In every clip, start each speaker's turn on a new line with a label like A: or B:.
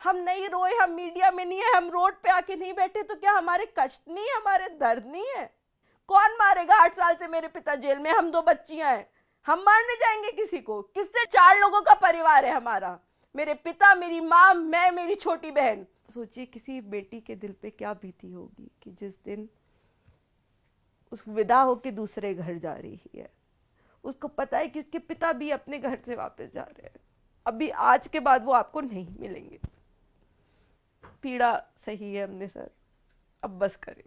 A: हम नहीं रोए, हम मीडिया में नहीं है, हम रोड पे आके नहीं बैठे तो क्या हमारे कष्ट नहीं है, हमारे दर्द नहीं है? कौन मारेगा? 8 साल से मेरे पिता जेल में, हम 2 बच्चियां हैं, हम मारने जाएंगे किसी को? किससे? 4 लोगों का परिवार है हमारा, मेरे पिता, मेरी माँ, मैं, मेरी छोटी बहन। सोचिए किसी बेटी के दिल पे क्या बीती होगी कि जिस दिन उस विदा होके दूसरे घर जा रही है, उसको पता है कि उसके पिता भी अपने घर से वापस जा रहे हैं, अभी आज के बाद वो आपको नहीं मिलेंगे। पीड़ा सही है हमने सर, अब बस करें।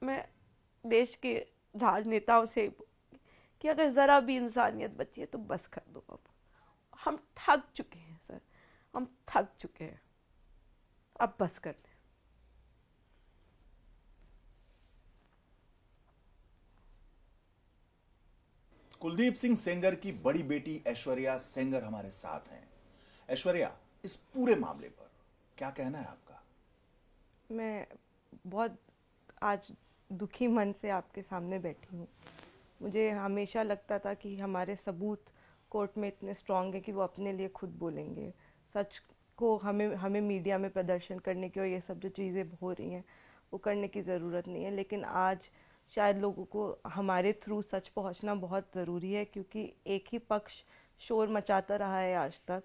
A: मैं देश के राजनेताओं से कि अगर ज़रा भी इंसानियत बची है तो बस कर दो अब। हम थक चुके हैं सर, हम थक चुके हैं, अब बस कर दें।
B: कुलदीप सिंह सेंगर की बड़ी बेटी ऐश्वर्या सेंगर हमारे साथ हैं। ऐश्वर्या, इस पूरे मामले पर क्या कहना है आपका?
A: मैं बहुत आज दुखी मन से आपके सामने बैठी हूँ। मुझे हमेशा लगता था कि हमारे सबूत कोर्ट में इतने स्ट्रांग है कि वो अपने लिए खुद बोलेंगे, सच को हमें हमें मीडिया में प्रदर्शन करने की और ये सब जो चीज़ें हो रही हैं वो करने की ज़रूरत नहीं है। लेकिन आज शायद लोगों को हमारे थ्रू सच पहुंचना बहुत ज़रूरी है, क्योंकि एक ही पक्ष शोर मचाता रहा है आज तक।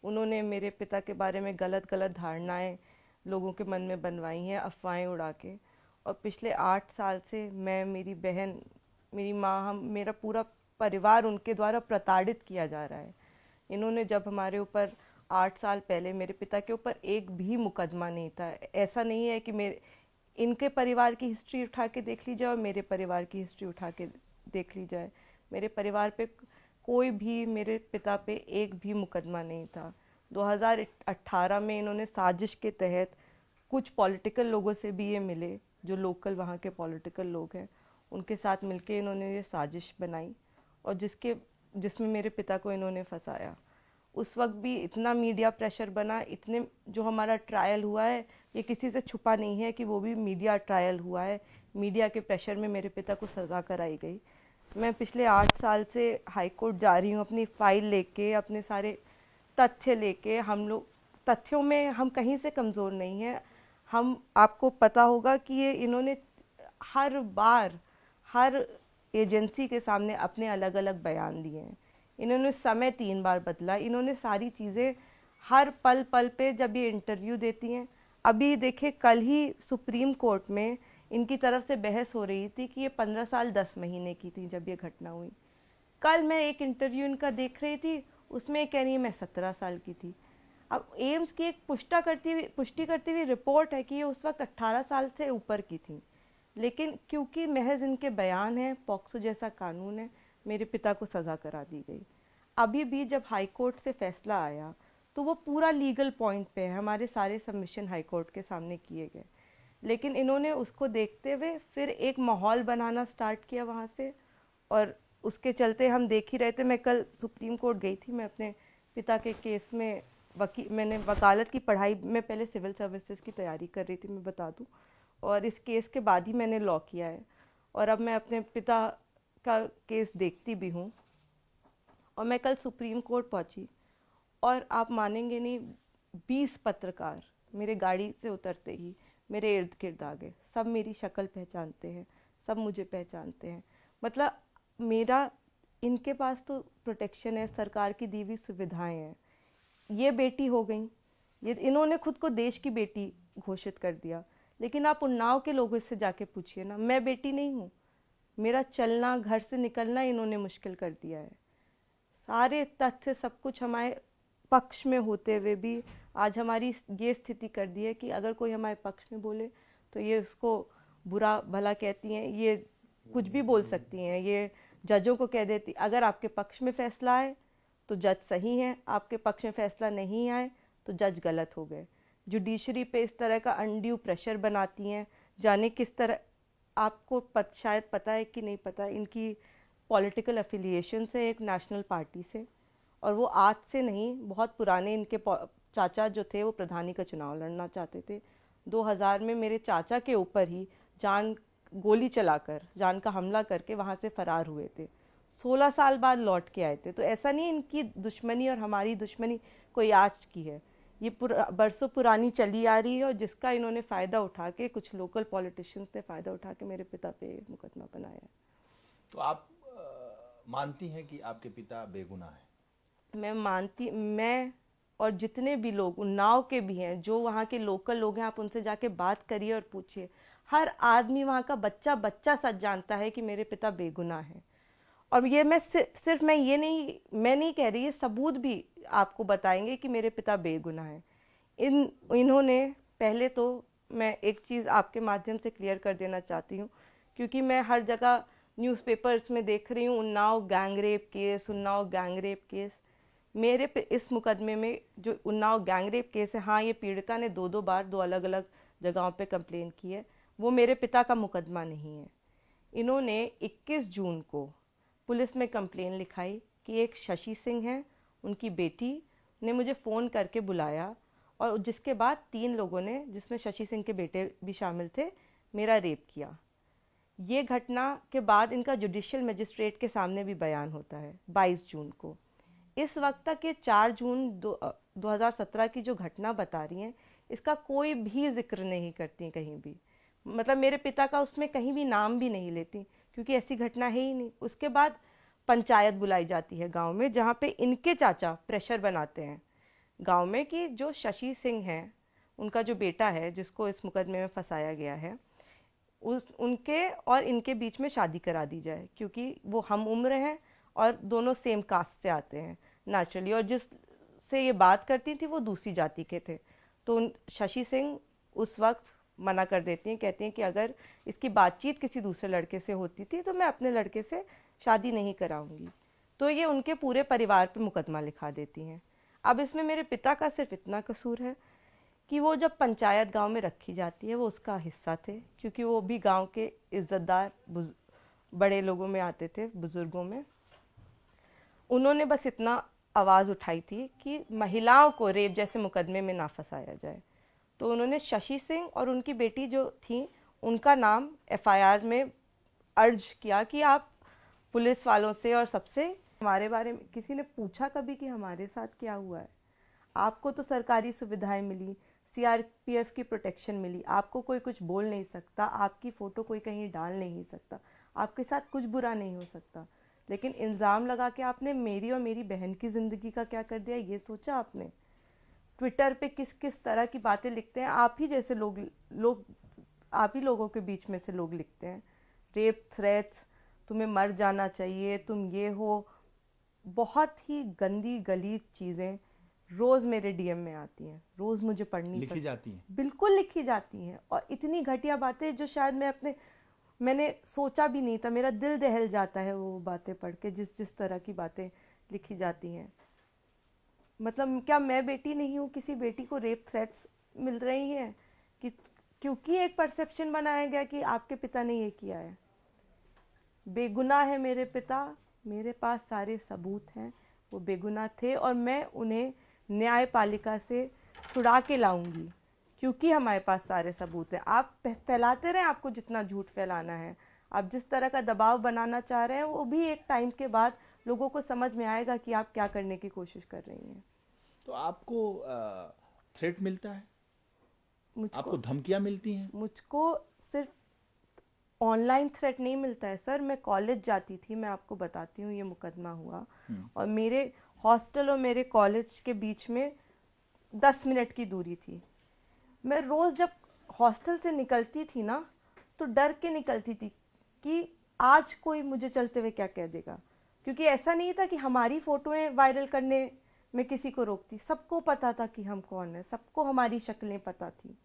A: उन्होंने मेरे पिता के बारे में गलत गलत धारणाएं लोगों के मन में बनवाई हैं, अफवाहें उड़ा के। और पिछले 8 साल से मैं, मेरी बहन, मेरी माँ, हम, मेरा पूरा परिवार उनके द्वारा प्रताड़ित किया जा रहा है। इन्होंने जब हमारे ऊपर 8 साल पहले, मेरे पिता के ऊपर एक भी मुकदमा नहीं था। ऐसा नहीं है कि मेरे इनके परिवार की हिस्ट्री उठा के देख ली जाए और मेरे परिवार की हिस्ट्री उठा के देख ली जाए, मेरे परिवार पे कोई भी, मेरे पिता पे एक भी मुकदमा नहीं था। 2018 में इन्होंने साजिश के तहत कुछ पॉलिटिकल लोगों से भी ये मिले, जो लोकल वहाँ के पॉलिटिकल लोग हैं, उनके साथ मिलके इन्होंने ये साजिश बनाई और जिसमें मेरे पिता को इन्होंने फंसाया। उस वक्त भी इतना मीडिया प्रेशर बना, इतने जो हमारा ट्रायल हुआ है ये किसी से छुपा नहीं है कि वो भी मीडिया ट्रायल हुआ है। मीडिया के प्रेशर में मेरे पिता को सज़ा कराई गई। मैं पिछले 8 साल से हाई कोर्ट जा रही हूँ अपनी फाइल लेके, अपने सारे तथ्य लेके। हम लोग तथ्यों में हम कहीं से कमज़ोर नहीं हैं। हम, आपको पता होगा कि ये इन्होंने हर बार हर एजेंसी के सामने अपने अलग अलग बयान दिए हैं। इन्होंने समय 3 बार बदला। इन्होंने सारी चीज़ें हर पल पल पे जब ये इंटरव्यू देती हैं, अभी देखिए कल ही सुप्रीम कोर्ट में इनकी तरफ से बहस हो रही थी कि ये 15 साल 10 महीने की थी जब ये घटना हुई। कल मैं एक इंटरव्यू इनका देख रही थी, उसमें कह रही है मैं 17 साल की थी। अब एम्स की एक पुष्टि करती हुई रिपोर्ट है कि ये उस वक्त 18 साल से ऊपर की थी। लेकिन क्योंकि महज इनके बयान हैं, पॉक्सो जैसा कानून है, मेरे पिता को सज़ा करा दी गई। अभी भी जब हाई कोर्ट से फैसला आया तो वो पूरा लीगल पॉइंट पे है, हमारे सारे सबमिशन हाई कोर्ट के सामने किए गए। लेकिन इन्होंने उसको देखते हुए फिर एक माहौल बनाना स्टार्ट किया वहाँ से, और उसके चलते हम देख ही रहे थे। मैं कल सुप्रीम कोर्ट गई थी, मैं अपने पिता के केस में मैंने वकालत की पढ़ाई में पहले सिविल सर्विसेज की तैयारी कर रही थी, मैं बता दूं, और इस केस के बाद ही मैंने लॉ किया है। और अब मैं अपने पिता का केस देखती भी हूँ। और मैं कल सुप्रीम कोर्ट पहुँची और आप मानेंगे नहीं, 20 पत्रकार मेरे गाड़ी से उतरते ही मेरे इर्द गिर्द आ गए। सब मेरी शक्ल पहचानते हैं, सब मुझे पहचानते हैं। मतलब मेरा, इनके पास तो प्रोटेक्शन है, सरकार की दी हुई सुविधाएं हैं। ये बेटी हो गई, ये इन्होंने खुद को देश की बेटी घोषित कर दिया। लेकिन आप उन्नाव के लोगों से जाके पूछिए ना, मैं बेटी नहीं हूँ। मेरा चलना, घर से निकलना इन्होंने मुश्किल कर दिया है। सारे तथ्य सब कुछ हमारे पक्ष में होते हुए भी आज हमारी ये स्थिति कर दी है कि अगर कोई हमारे पक्ष में बोले तो ये उसको बुरा भला कहती हैं, ये कुछ भी बोल सकती हैं। ये जजों को कह देती, अगर आपके पक्ष में फैसला आए तो जज सही हैं, आपके पक्ष में फैसला नहीं आए तो जज गलत हो गए। जुडिशरी पे इस तरह का अनड्यू प्रेशर बनाती हैं, जाने किस तरह। आपको शायद पता है कि नहीं पता, इनकी पॉलिटिकल अफिलिएशन है एक नेशनल पार्टी से, और वो आज से नहीं, बहुत पुराने इनके चाचा जो थे वो प्रधानी का चुनाव लड़ना चाहते थे। 2000 में मेरे चाचा के ऊपर ही गोली चलाकर, जान का हमला करके वहाँ से फरार हुए थे। 16 साल बाद लौट के आए थे। तो ऐसा नहीं इनकी दुश्मनी और हमारी दुश्मनी कोई आज की है, ये बरसों पुरानी चली आ रही है और जिसका इन्होंने फ़ायदा उठा के, कुछ लोकल पॉलिटिशियंस ने फ़ायदा उठा के मेरे पिता पे मुकदमा बनाया है।
B: तो आप मानती हैं कि आपके पिता बेगुनाह हैं?
A: मैं और जितने भी लोग उन्नाव के भी हैं, जो वहाँ के लोकल लोग हैं, आप उनसे जाके बात करिए और पूछिए। हर आदमी वहाँ का बच्चा बच्चा सच जानता है कि मेरे पिता बेगुनाह हैं। और ये मैं सिर्फ मैं नहीं कह रही, ये सबूत भी आपको बताएंगे कि मेरे पिता बेगुनाह हैं। इन्होंने पहले तो, मैं एक चीज़ आपके माध्यम से क्लियर कर देना चाहती हूँ, क्योंकि मैं हर जगह न्यूज़पेपर्स में देख रही हूँ Unnao gangrape case, Unnao gangrape case. मेरे पे इस मुकदमे में जो उन्नाव गैंगरेप केस है, हाँ, ये पीड़िता ने दो बार दो अलग अलग जगहों पे कंप्लेन की है, वो मेरे पिता का मुकदमा नहीं है। इन्होंने 21 जून को पुलिस में कंप्लेन लिखाई कि एक शशि सिंह है, उनकी बेटी ने मुझे फ़ोन करके बुलाया, और जिसके बाद 3 लोगों ने, जिसमें शशि सिंह के बेटे भी शामिल थे, मेरा रेप किया। ये घटना के बाद इनका जुडिशियल मजिस्ट्रेट के सामने भी बयान होता है 22 जून को। इस वक्त तक ये 4 जून 2017 की जो घटना बता रही हैं, इसका कोई भी जिक्र नहीं करती कहीं भी। मतलब मेरे पिता का उसमें कहीं भी नाम भी नहीं लेती, क्योंकि ऐसी घटना है ही नहीं। उसके बाद पंचायत बुलाई जाती है गांव में, जहाँ पे इनके चाचा प्रेशर बनाते हैं गांव में कि जो शशि सिंह है, उनका जो बेटा है जिसको इस मुकदमे में फंसाया गया है, उनके और इनके बीच में शादी करा दी जाए, क्योंकि वो हम उम्र हैं और दोनों सेम कास्ट से आते हैं नेचुरली, और जिससे ये बात करती थी वो दूसरी जाति के थे। तो शशि सिंह उस वक्त मना कर देती हैं, कहती हैं कि अगर इसकी बातचीत किसी दूसरे लड़के से होती थी तो मैं अपने लड़के से शादी नहीं कराऊंगी। तो ये उनके पूरे परिवार पर मुकदमा लिखा देती हैं। अब इसमें मेरे पिता का सिर्फ इतना कसूर है कि वो जब पंचायत गांव में रखी जाती है, वो उसका हिस्सा थे, क्योंकि वो भी गांव के इज्जतदार बड़े लोगों में आते थे, बुजुर्गों में। उन्होंने बस इतना आवाज़ उठाई थी कि महिलाओं को रेप जैसे मुकदमे में ना फंसाया जाए। तो उन्होंने शशि सिंह और उनकी बेटी जो थी, उनका नाम एफआईआर में अर्ज किया कि आप पुलिस वालों से और सबसे हमारे बारे में, किसी ने पूछा कभी कि हमारे साथ क्या हुआ है? आपको तो सरकारी सुविधाएं मिली, सीआरपीएफ की प्रोटेक्शन मिली, आपको कोई कुछ बोल नहीं सकता, आपकी फ़ोटो कोई कहीं डाल नहीं सकता, आपके साथ कुछ बुरा नहीं हो सकता। लेकिन इल्ज़ाम लगा के आपने मेरी और मेरी बहन की ज़िंदगी का क्या कर दिया, ये सोचा आपने? ट्विटर पे किस किस तरह की बातें लिखते हैं आप ही जैसे लोग आप ही लोगों के बीच में से लोग लिखते हैं, रेप थ्रेट्स, तुम्हें मर जाना चाहिए, तुम ये हो, बहुत ही गंदी गलीज चीज़ें रोज़ मेरे डीएम में आती हैं, रोज़ मुझे पढ़नी
B: लिखी जाती हैं?
A: बिल्कुल लिखी जाती हैं, और इतनी घटिया बातें जो शायद मैंने सोचा भी नहीं था। मेरा दिल दहल जाता है वो बातें पढ़ के, जिस जिस तरह की बातें लिखी जाती हैं। मतलब क्या मैं बेटी नहीं हूँ? किसी बेटी को रेप थ्रेट्स मिल रही हैं कि क्योंकि एक परसेप्शन बनाया गया कि आपके पिता ने ये किया है। बेगुनाह है मेरे पिता, मेरे पास सारे सबूत हैं, वो बेगुनाह थे, और मैं उन्हें न्यायपालिका से छुड़ा के लाऊंगी, क्योंकि हमारे पास सारे सबूत हैं। आप फैलाते रहें, आपको जितना झूठ फैलाना है, आप जिस तरह का दबाव बनाना चाह रहे हैं, वो भी एक टाइम के बाद लोगों को समझ में आएगा कि आप क्या करने की कोशिश कर रही हैं।
B: तो आपको थ्रेट मिलता है?
A: मुझको
B: आपको धमकियां मिलती हैं?
A: मुझको सिर्फ ऑनलाइन थ्रेट नहीं मिलता है सर। मैं कॉलेज जाती थी, मैं आपको बताती हूँ, ये मुकदमा हुआ और मेरे हॉस्टल और मेरे कॉलेज के बीच में 10 मिनट की दूरी थी। मैं रोज़ जब हॉस्टल से निकलती थी ना, तो डर के निकलती थी कि आज कोई मुझे चलते हुए क्या कह देगा, क्योंकि ऐसा नहीं था कि हमारी फ़ोटोएं वायरल करने में किसी को रोकती। सबको पता था कि हम कौन है, सबको हमारी शक्लें पता थी।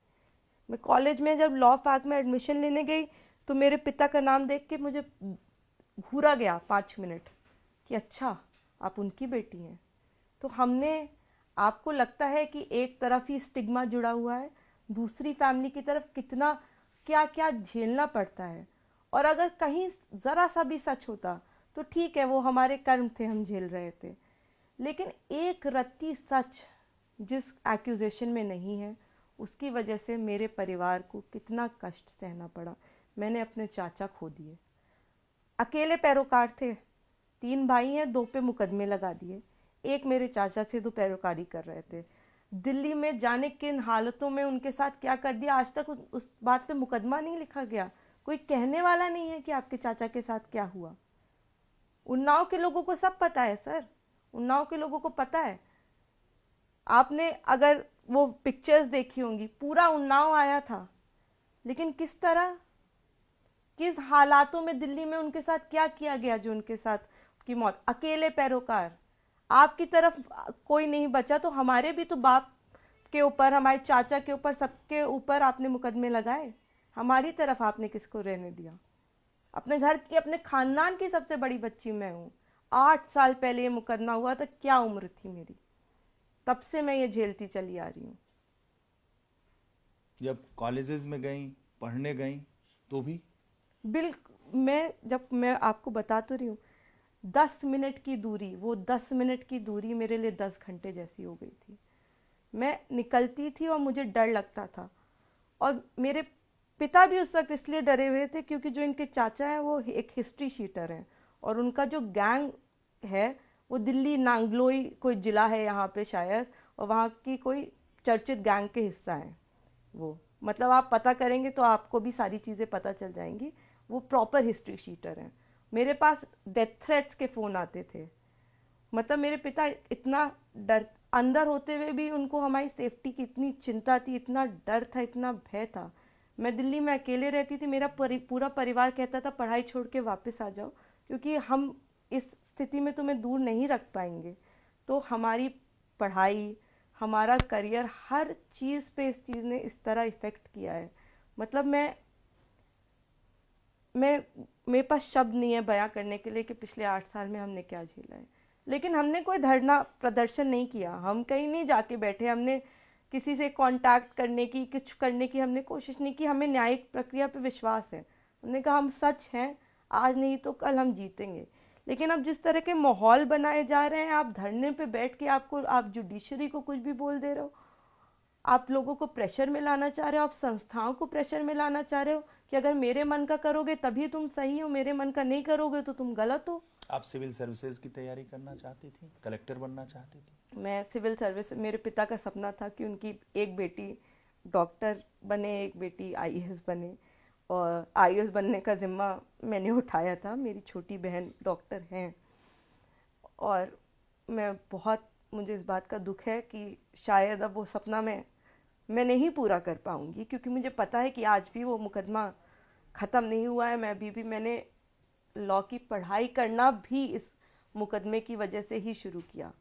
A: मैं कॉलेज में जब लॉ फाक में एडमिशन लेने गई, तो मेरे पिता का नाम देख के मुझे घूरा गया 5 मिनट कि अच्छा आप उनकी बेटी हैं। तो हमने, आपको लगता है कि एक तरफ ही स्टिग्मा जुड़ा हुआ है, दूसरी फैमिली की तरफ कितना क्या क्या झेलना पड़ता है। और अगर कहीं ज़रा सा भी सच होता तो ठीक है, वो हमारे कर्म थे, हम झेल रहे थे। लेकिन एक रत्ती सच जिस एक्यूजेशन में नहीं है, उसकी वजह से मेरे परिवार को कितना कष्ट सहना पड़ा। मैंने अपने चाचा खो दिए, अकेले पैरोकार थे, 3 भाई हैं, 2 पे मुकदमे लगा दिए। एक मेरे चाचा थे, 2 पैरोकारी कर रहे थे। दिल्ली में जाने किन हालतों में उनके साथ क्या कर दिया, आज तक उस बात पे मुकदमा नहीं लिखा गया। कोई कहने वाला नहीं है कि आपके चाचा के साथ क्या हुआ। उन्नाव के लोगों को सब पता है सर, उन्नाव के लोगों को पता है। आपने अगर वो पिक्चर्स देखी होंगी, पूरा उन्नाव आया था, लेकिन किस तरह, किस हालातों में दिल्ली में उनके साथ क्या किया गया, जो उनके साथ की मौत, अकेले पैरोकार, आपकी तरफ कोई नहीं बचा। तो हमारे भी तो बाप के ऊपर, हमारे चाचा के ऊपर, सबके ऊपर आपने मुकदमे लगाए, हमारी तरफ आपने किसको रहने दिया? अपने घर की, अपने खानदान की सबसे बड़ी बच्ची मैं हूँ। 8 साल पहले ये मुकदमा हुआ था, क्या उम्र थी मेरी, तब से मैं ये झेलती चली आ रही हूँ।
B: जब कॉलेजेस में गई, पढ़ने गई, तो भी
A: मैं आपको बता तो रही हूँ, 10 मिनट की दूरी, वो 10 मिनट की दूरी मेरे लिए 10 घंटे जैसी हो गई थी। मैं निकलती थी और मुझे डर लगता था, और मेरे पिता भी उस वक्त इसलिए डरे हुए थे क्योंकि जो इनके चाचा हैं वो एक हिस्ट्री शीटर हैं, और उनका जो गैंग है वो दिल्ली नांगलोई कोई ज़िला है यहाँ पे शायद, और वहाँ की कोई चर्चित गैंग के हिस्सा हैं वो। मतलब आप पता करेंगे तो आपको भी सारी चीज़ें पता चल जाएंगी। वो प्रॉपर हिस्ट्री शीटर हैं। मेरे पास डेथ थ्रेट्स के फ़ोन आते थे। मतलब मेरे पिता इतना डर, अंदर होते हुए भी उनको हमारी सेफ्टी की इतनी चिंता थी, इतना डर था, इतना भय था। मैं दिल्ली में अकेले रहती थी, मेरा पूरा परिवार कहता था पढ़ाई छोड़ के वापस आ जाओ, क्योंकि हम इस स्थिति में तुम्हें दूर नहीं रख पाएंगे। तो हमारी पढ़ाई, हमारा करियर, हर चीज़ पे इस चीज़ ने इस तरह इफ़ेक्ट किया है। मतलब मैं मेरे पास शब्द नहीं है बयां करने के लिए कि पिछले 8 साल में हमने क्या झेला है। लेकिन हमने कोई धरना प्रदर्शन नहीं किया, हम कहीं नहीं जाके बैठे, हमने किसी से कांटेक्ट करने की, कुछ करने की हमने कोशिश नहीं की। हमें न्यायिक प्रक्रिया पे विश्वास है। हमने कहा हम सच हैं, आज नहीं तो कल हम जीतेंगे। लेकिन अब जिस तरह के माहौल बनाए जा रहे हैं, आप धरने पे बैठ के आप जुडिशरी को कुछ भी बोल दे रहे हो, आप लोगों को प्रेशर में लाना चाह रहे हो, आप संस्थाओं को प्रेशर में लाना चाह रहे हो कि अगर मेरे मन का करोगे तभी तुम सही हो, मेरे मन का नहीं करोगे तो तुम गलत हो।
B: आप सिविल सर्विसेज की तैयारी करना चाहती थी, कलेक्टर बनना चाहती थी?
A: मैं सिविल सर्विस, मेरे पिता का सपना था कि उनकी एक बेटी डॉक्टर बने, एक बेटी आईएएस बने, और आईएएस बनने का जिम्मा मैंने उठाया था। मेरी छोटी बहन डॉक्टर हैं, और मुझे इस बात का दुख है कि शायद अब वो सपना मैं नहीं पूरा कर पाऊंगी, क्योंकि मुझे पता है कि आज भी वो मुकदमा ख़त्म नहीं हुआ है। मैंने लॉ की पढ़ाई करना भी इस मुकदमे की वजह से ही शुरू किया।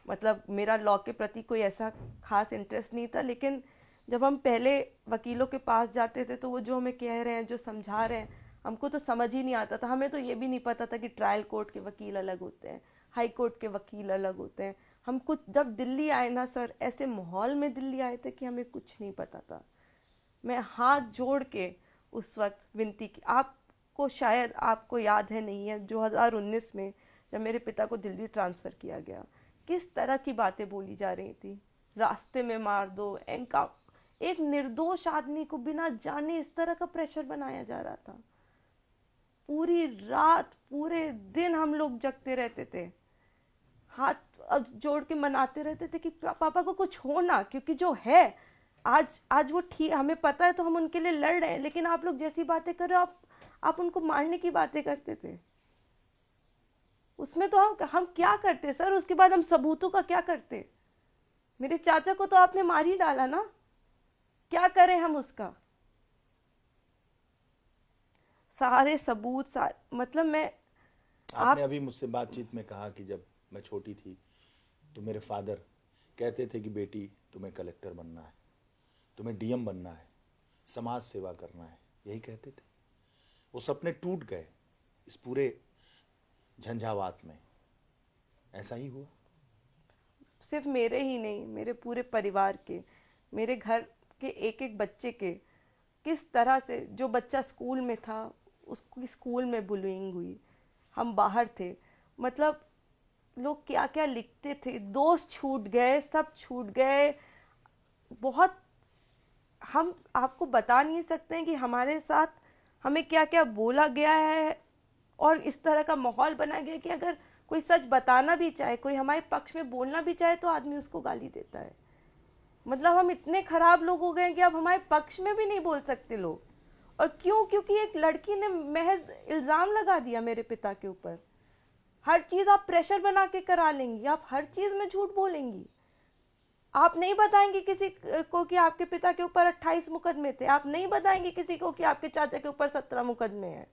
A: मतलब मेरा लॉ के प्रति कोई ऐसा खास इंटरेस्ट नहीं था, लेकिन जब हम पहले वकीलों के पास जाते थे तो वो जो हमें कह रहे हैं, जो समझा रहे हैं, हमको तो समझ ही नहीं आता था। हमें तो ये भी नहीं पता था कि ट्रायल कोर्ट के वकील अलग होते हैं, हाई कोर्ट के वकील अलग होते हैं। हम कुछ जब दिल्ली आए ना सर, ऐसे माहौल में दिल्ली आए थे कि हमें कुछ नहीं पता था। मैं हाथ जोड़ के उस वक्त विनती की, आपको शायद आपको याद है नहीं है, 2019 में जब मेरे पिता को दिल्ली ट्रांसफ़र किया गया, किस तरह की बातें बोली जा रही थी, रास्ते में मार दो, एक निर्दोष आदमी को बिना जाने इस तरह का प्रेशर बनाया जा रहा था। पूरी रात, पूरे दिन हम लोग जगते रहते थे, हाथ जोड़ के मनाते रहते थे कि पापा को कुछ हो ना, क्योंकि जो है आज वो ठीक, हमें पता है तो हम उनके लिए लड़ रहे हैं, लेकिन आप लोग जैसी बातें कर रहे हो, आप उनको मारने की बातें करते थे। उसमें तो हम क्या करते सर? उसके बाद हम सबूतों का क्या करते? मेरे चाचा को तो आपने मार ही डाला ना, क्या करें हम उसका? सारे सबूत मतलब
B: आपने अभी मुझसे बातचीत में कहा कि जब मैं छोटी थी तो मेरे फादर कहते थे कि बेटी तुम्हें कलेक्टर बनना है, तुम्हें डीएम बनना है, समाज सेवा करना है, यही कहते थे। वो सपने टूट गए इस पूरे झंझावात में, ऐसा ही हुआ?
A: सिर्फ मेरे ही नहीं, मेरे पूरे परिवार के, मेरे घर के एक एक बच्चे के, किस तरह से जो बच्चा स्कूल में था उसकी स्कूल में बुलिंग हुई, हम बाहर थे, मतलब लोग क्या क्या लिखते थे, दोस्त छूट गए, सब छूट गए। बहुत, हम आपको बता नहीं सकते हैं कि हमारे साथ हमें क्या क्या बोला गया है, और इस तरह का माहौल बनाया गया कि अगर कोई सच बताना भी चाहे, कोई हमारे पक्ष में बोलना भी चाहे, तो आदमी उसको गाली देता है। मतलब हम इतने खराब लोग हो गए हैं कि अब हमारे पक्ष में भी नहीं बोल सकते लोग। और क्यों? क्योंकि एक लड़की ने महज इल्ज़ाम लगा दिया मेरे पिता के ऊपर। हर चीज़ आप प्रेशर बना के करा लेंगी, आप हर चीज़ में झूठ बोलेंगी। आप नहीं बताएंगे किसी को कि आपके पिता के ऊपर 28 मुकदमे थे, आप नहीं बताएंगे किसी को कि आपके चाचा के ऊपर 17 मुकदमे हैं,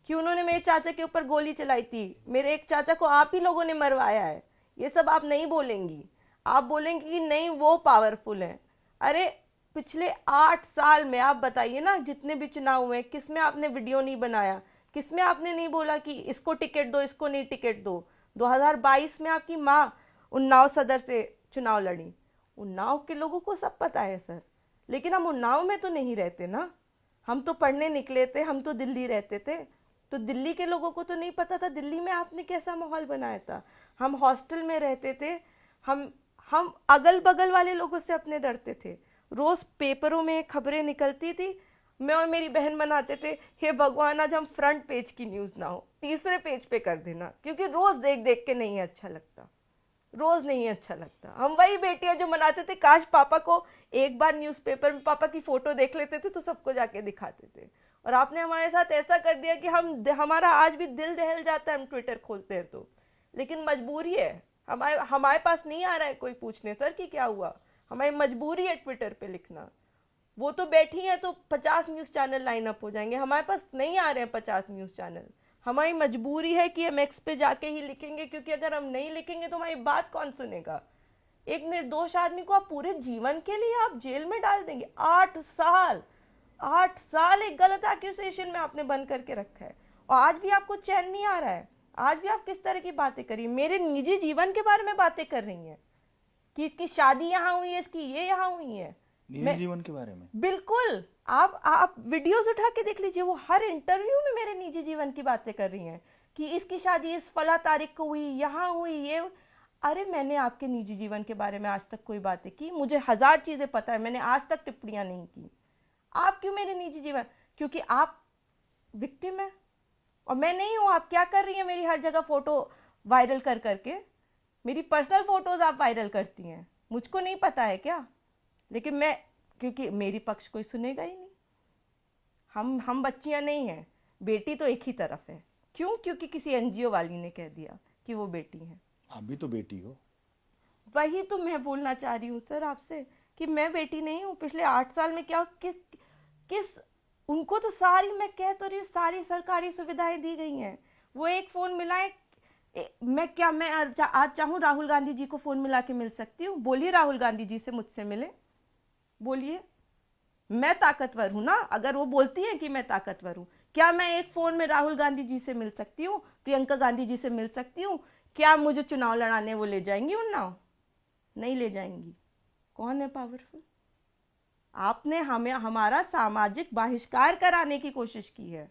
A: कि उन्होंने मेरे चाचा के ऊपर गोली चलाई थी, मेरे एक चाचा को आप ही लोगों ने मरवाया है। ये सब आप नहीं बोलेंगी। आप बोलेंगी कि नहीं वो पावरफुल है। अरे पिछले 8 साल में आप बताइए ना, जितने भी चुनाव हुए किसमें आपने वीडियो नहीं बनाया, किसमें आपने नहीं बोला कि इसको टिकट दो, इसको नहीं टिकट दो। 2022 में आपकी माँ उन्नाव सदर से चुनाव लड़ी। उन्नाव के लोगों को सब पता है सर, लेकिन हम उन्नाव में तो नहीं रहते ना। हम तो पढ़ने निकले थे, हम तो दिल्ली रहते थे, तो दिल्ली के लोगों को तो नहीं पता था दिल्ली में आपने कैसा माहौल बनाया था। हम हॉस्टल में रहते थे, हम अगल बगल वाले लोगों से अपने डरते थे। रोज पेपरों में खबरें निकलती थी, मैं और मेरी बहन बनाते थे, हे भगवान आज हम फ्रंट पेज की न्यूज़ ना हो, तीसरे पेज पे कर देना, क्योंकि रोज देख देख के नहीं अच्छा लगता, रोज नहीं अच्छा लगता। हम वही बेटियां जो मनाते थे काश पापा को एक बार न्यूज़पेपर में पापा की फोटो देख लेते थे तो सबको जाके दिखाते थे। और आपने हमारे साथ ऐसा कर दिया कि हमारा आज भी दिल दहल जाता है हम ट्विटर खोलते हैं तो। लेकिन मजबूरी है, हमारे पास नहीं आ रहा है कोई पूछने सर कि क्या हुआ, हमारी मजबूरी है ट्विटर पे लिखना। वो तो बैठी है तो 50 न्यूज़ चैनल लाइन अप हो जाएंगे, हमारे पास नहीं आ रहे हैं 50 न्यूज़ चैनल। हमारी मजबूरी है कि हम एक्स पे जाके ही लिखेंगे, क्योंकि अगर हम नहीं लिखेंगे तो हमारी बात कौन सुनेगा। एक निर्दोष आदमी को आप पूरे जीवन के लिए आप जेल में डाल देंगे। 8 साल एक गलत एक्यूजेशन में आपने बंद करके रखा है, और आज भी आपको चैन नहीं आ रहा है। आज भी आप किस तरह की बातें करिए, मेरे निजी जीवन के बारे में बातें कर रही हैं कि इसकी शादी यहाँ हुई है, इसकी ये यहाँ हुई है।
B: निजी जीवन के बारे में
A: बिल्कुल, आप वीडियोस उठा के देख लीजिए, वो हर इंटरव्यू में मेरे निजी जीवन की बातें कर रही हैं कि इसकी शादी इस फला तारीख को हुई, यहाँ हुई, ये। अरे मैंने आपके निजी जीवन के बारे में आज तक कोई बातें की? मुझे 1000 चीजें पता है, मैंने आज तक टिप्पणियां नहीं की। आप क्यों मेरे निजी जीवन? क्योंकि आप विक्टिम है और मैं नहीं हूं। आप क्या कर रही हैं मेरी हर जगह फोटो वायरल कर करके? मेरी पर्सनल फोटोज आप वायरल करती हैं, मुझको नहीं पता है क्या? लेकिन मैं, क्योंकि मेरी पक्ष कोई सुनेगा ही नहीं। हम बच्चियां नहीं हैं, बेटी तो एक ही तरफ है। क्यों? क्योंकि किसी एनजीओ वाली ने कह दिया कि वो बेटी है।
B: आप भी तो बेटी हो।
A: वही तो मैं बोलना चाह रही हूँ सर आपसे कि मैं बेटी नहीं हूँ। पिछले 8 साल में क्या किस उनको तो सारी, मैं कह तो रही हूँ, सारी सरकारी सुविधाएं दी गई हैं। वो एक फोन मिलाए, मैं आज चाहूँ राहुल गांधी जी को फोन मिला के मिल सकती हूँ? बोलिए राहुल गांधी जी से मुझसे मिले, बोलिए। मैं ताकतवर हूं ना? अगर वो बोलती हैं कि मैं ताकतवर हूं, क्या मैं एक फोन में राहुल गांधी जी से मिल सकती हूँ, प्रियंका गांधी जी से मिल सकती हूँ? क्या मुझे चुनाव लड़ाने वो ले जाएंगी उन्नाव? नहीं ले जाएंगी। कौन है पावरफुल? आपने हमें हमारा सामाजिक बहिष्कार कराने की कोशिश की है,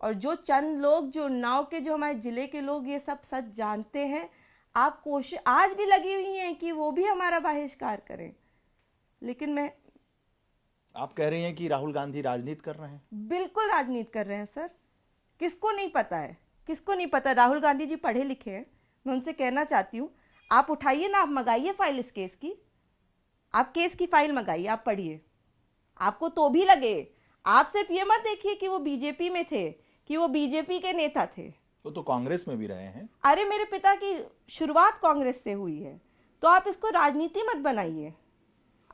A: और जो चंद लोग, जो उन्नाव के, जो हमारे जिले के लोग ये सब सच जानते हैं, आप कोशिश आज भी लगी हुई हैं कि वो भी हमारा बहिष्कार करें। लेकिन
B: आप कह रही हैं कि राहुल गांधी राजनीति कर रहे हैं?
A: बिल्कुल राजनीति कर रहे हैं सर। किसको नहीं पता है? किसको नहीं पता? राहुल गांधी जी पढ़े लिखे हैं। मैं उनसे कहना चाहती हूँ, आप उठाइए ना, आप मंगाइए फाइल इस केस की, आप केस की फाइल मंगाइए, आप पढ़िए, आपको तो भी लगे। आप सिर्फ ये मत देखिए कि वो बीजेपी में थे, कि वो बीजेपी के नेता थे।
B: वो तो कांग्रेस में भी रहे हैं।
A: अरे मेरे पिता की शुरुआत कांग्रेस से हुई है, तो आप इसको राजनीति मत बनाइए।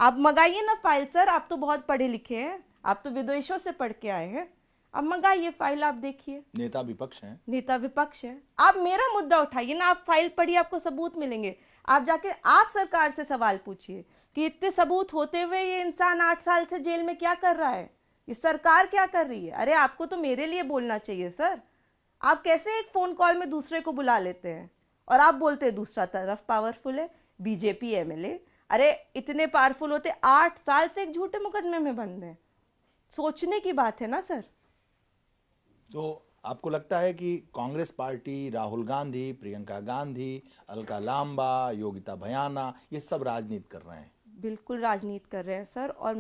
A: आप मंगाइए ना फाइल सर, आप तो बहुत पढ़े लिखे हैं, आप तो विदेशों से पढ़ के आए हैं। अब मंगाइए फाइल, आप देखिए।
B: नेता विपक्ष हैं।
A: नेता विपक्ष है। आप मेरा मुद्दा उठाइए ना, आप फाइल पढ़िए, आपको सबूत मिलेंगे। आप जाके आप सरकार से सवाल पूछिए कि इतने सबूत होते हुए ये इंसान 8 साल से जेल में क्या कर रहा है, ये सरकार क्या कर रही है? अरे आपको तो मेरे लिए बोलना चाहिए सर। आप कैसे एक फोन कॉल में दूसरे को बुला लेते हैं और आप बोलते हैं दूसरा तरफ पावरफुल है, बीजेपी एमएलए। अरे इतने पावरफुल होते 8 साल से एक झूठे मुकदमे में बंद है। सोचने की बात है ना सर।
B: तो आपको लगता है कि कांग्रेस पार्टी, राहुल गांधी, प्रियंका गांधी, अलका लांबा, योगिता भयाना, ये सब राजनीति कर रहे हैं?
A: बिल्कुल राजनीति कर रहे हैं सर। और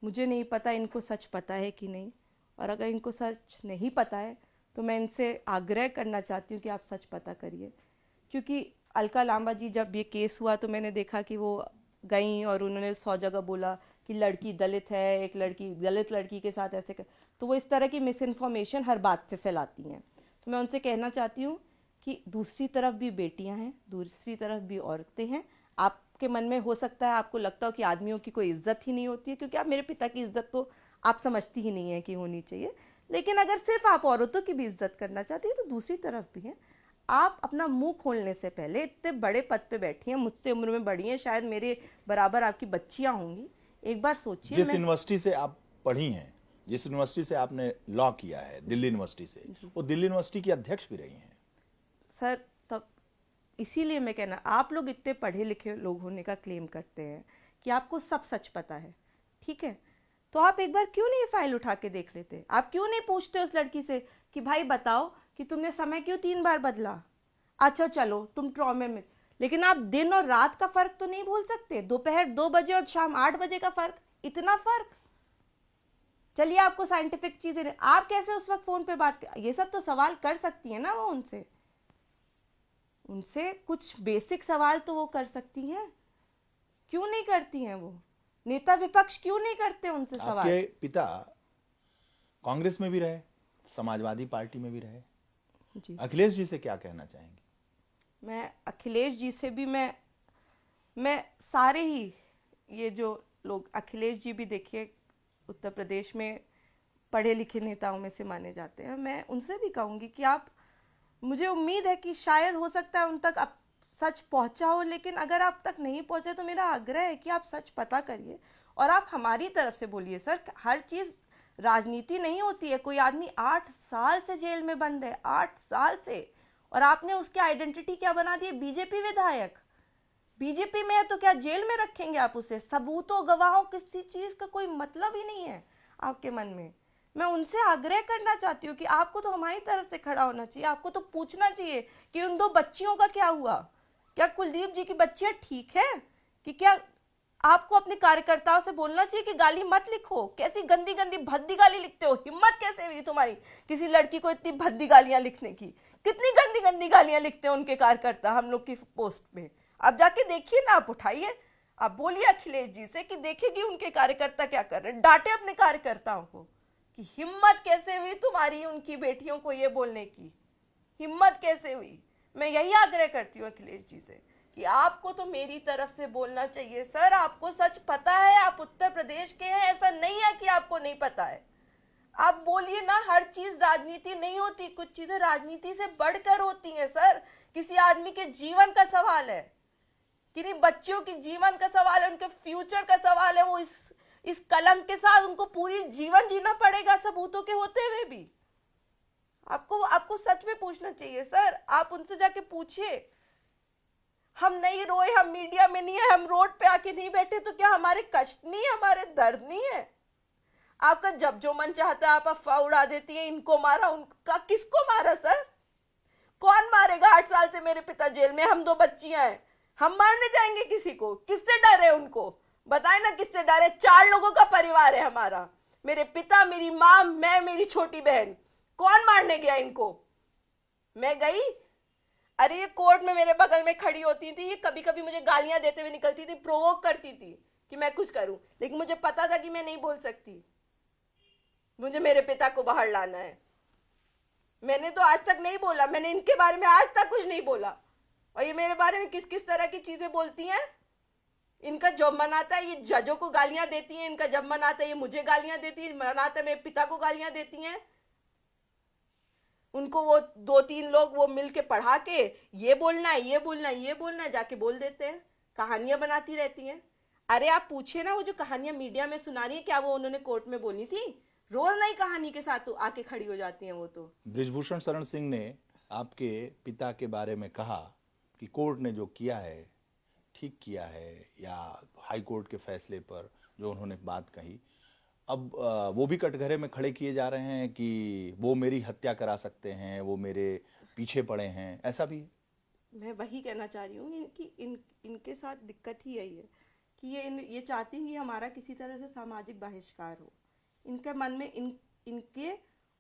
A: मुझे नहीं पता इनको सच पता है कि नहीं, और अगर इनको सच नहीं पता है तो मैं इनसे आग्रह करना चाहती हूँ कि आप सच पता करिए। क्योंकि अलका लांबा जी, जब ये केस हुआ तो मैंने देखा कि वो गई और उन्होंने 100 जगह बोला कि लड़की दलित है, एक लड़की दलित लड़की के साथ ऐसे कर, तो वो इस तरह की मिस इन्फॉर्मेशन हर बात पे फैलाती हैं। तो मैं उनसे कहना चाहती हूँ कि दूसरी तरफ भी बेटियां हैं, दूसरी तरफ भी औरतें हैं। आपके मन में हो सकता है, आपको लगता हो कि आदमियों की कोई इज्जत ही नहीं होती है, क्योंकि आप मेरे पिता की इज्जत तो आप समझती ही नहीं है कि होनी चाहिए। लेकिन अगर सिर्फ आप औरतों की भी इज्जत करना चाहती है तो दूसरी तरफ भी है। आप अपना मुंह खोलने से पहले, इतने बड़े पद पे बैठी हैं, मुझसे उम्र में बड़ी हैं, शायद मेरे बराबर आपकी बच्चियां होंगी, एक बार सोचिए।
B: जिस
A: मैं
B: यूनिवर्सिटी से आप पढ़ी हैं, जिस यूनिवर्सिटी से आपने लॉ किया है, दिल्ली यूनिवर्सिटी से, वो दिल्ली यूनिवर्सिटी की अध्यक्ष भी रही हैं।
A: सर, तब इसीलिए मैं कहना, आप लोग इतने पढ़े लिखे लोग होने का क्लेम करते हैं कि आपको सब सच पता है, ठीक है, तो आप एक बार क्यों नहीं ये फाइल उठा के देख लेते? आप क्यों नहीं पूछते उस लड़की से कि भाई बताओ कि तुमने समय क्यों 3 बार बदला? अच्छा चलो तुम ट्रॉमे में, लेकिन आप दिन और रात का फर्क तो नहीं भूल सकते। दोपहर 2 बजे और शाम 8 बजे का फर्क, इतना फर्क। चलिए आपको साइंटिफिक चीजें, आप कैसे उस वक्त फोन पे बात कर, ये सब तो सवाल कर सकती है ना वो उनसे, उनसे कुछ बेसिक सवाल तो वो कर सकती हैं, क्यों नहीं करती हैं? वो नेता विपक्ष क्यों नहीं करते उनसे सवाल?
B: आपके पिता कांग्रेस में भी रहे, समाजवादी पार्टी में भी रहे।
A: जी,
B: अखिलेश जी से क्या कहना चाहेंगे?
A: मैं अखिलेश जी से भी, मैं सारे ही ये जो लोग, अखिलेश जी भी देखिए उत्तर प्रदेश में पढ़े लिखे नेताओं में से माने जाते हैं, मैं उनसे भी कहूँगी कि आप, मुझे उम्मीद है कि शायद हो सकता है उन तक अब सच पहुंचा हो, लेकिन अगर आप तक नहीं पहुंचे तो मेरा आग्रह है कि आप सच पता करिए और आप हमारी तरफ से बोलिए। सर, हर चीज़ राजनीति नहीं होती है। कोई आदमी 8 साल से जेल में बंद है, 8 साल से, और आपने उसकी आइडेंटिटी क्या बना दी? बीजेपी विधायक। बीजेपी में है तो क्या जेल में रखेंगे आप उसे? सबूतों गवाहों किसी चीज का कोई मतलब ही नहीं है आपके मन में। मैं उनसे आग्रह करना चाहती हूँ कि आपको तो हमारी तरफ से खड़ा होना चाहिए, आपको तो पूछना चाहिए कि उन 2 बच्चियों का क्या हुआ। क्या कुलदीप जी की बच्चियां ठीक है? कि क्या आपको अपने कार्यकर्ताओं से बोलना चाहिए कि गाली मत लिखो? कैसी गंदी गंदी भद्दी गाली लिखते हो, हिम्मत कैसे हुई तुम्हारी किसी लड़की को इतनी भद्दी गालियां लिखने की? कितनी गंदी गंदी गालियां लिखते हैं उनके कार्यकर्ता हम लोग की पोस्ट पे। आप जाके देखिए ना, आप उठाइए, आप बोलिए अखिलेश जी से कि देखेगी उनके कार्यकर्ता क्या कर रहे हैं, डांटे अपने कार्यकर्ताओं को कि हिम्मत कैसे हुई तुम्हारी उनकी बेटियों को ये बोलने की, हिम्मत कैसे हुई? मैं यही आग्रह करती हूँ अखिलेश जी से कि आपको तो मेरी तरफ से बोलना चाहिए। सर, आपको सच पता है, आप उत्तर प्रदेश के हैं, ऐसा नहीं है कि आपको नहीं पता है। आप बोलिए ना, हर चीज राजनीति नहीं होती, कुछ चीजें राजनीति से बढ़कर होती हैं। सर, किसी आदमी के जीवन का सवाल है, किन्हीं बच्चियों के जीवन का सवाल है, उनके फ्यूचर का सवाल है। वो इस कलंक के साथ उनको पूरी जीवन जीना पड़ेगा सबूतों के होते हुए भी। आपको सच में पूछना चाहिए सर, आप उनसे जाके पूछिए। हम नहीं रोए, हम मीडिया में नहीं है, हम रोड पे आके नहीं बैठे तो क्या हमारे कष्ट नहीं है, हमारे दर्द नहीं है? आपका जब जो मन चाहता है आप अफवाह उड़ा देती है, इनको मारा उनका, किसको मारा सर? कौन मारेगा? 8 साल से मेरे पिता जेल में, हम 2 बच्चियां हैं, हम मारने जाएंगे किसी को? किससे डर है उनको? बताए ना किससे डर है? 4 लोगों का परिवार है हमारा, मेरे पिता, मेरी माँ, मैं, मेरी छोटी बहन। कौन मारने गया इनको? मैं गई? अरे ये कोर्ट में मेरे बगल में खड़ी होती थी, ये कभी कभी मुझे गालियां देते हुए निकलती थी, प्रोवोक करती थी कि मैं कुछ करूं, लेकिन मुझे पता था कि मैं नहीं बोल सकती, मुझे मेरे पिता को बाहर लाना है। मैंने तो आज तक नहीं बोला, मैंने इनके बारे में आज तक कुछ नहीं बोला, और ये मेरे बारे में किस किस तरह की चीजें बोलती हैं। इनका जब मन आता है ये जजों को गालियां देती हैं, इनका जब मन आता है ये मुझे गालियां देती है, मन आता है मेरे पिता को गालियां देती हैं। उनको वो 2-3 लोग वो मिल के पढ़ा के ये बोलना है, ये बोलना है, ये बोलना है, जाके बोल देते हैं, कहानियां बनाती रहती हैं। अरे आप पूछिए ना, वो जो कहानियां मीडिया में सुना रही है, क्या वो उन्होंने कोर्ट में बोली थी? रोज नई कहानी के साथ तो आके खड़ी हो जाती हैं वो तो।
B: बृजभूषण शरण सिंह ने आपके पिता के बारे में कहा कि कोर्ट ने जो किया है ठीक किया है, या हाई कोर्ट के फैसले पर जो उन्होंने बात कही, अब वो भी कटघरे में खड़े किए जा रहे हैं कि वो मेरी हत्या करा सकते हैं, वो मेरे पीछे पड़े हैं, ऐसा भी है?
A: मैं वही कहना चाह रही हूँ कि इनके साथ दिक्कत ही यही है कि ये चाहती हैं कि हमारा किसी तरह से सामाजिक बहिष्कार हो। इनके मन में इनके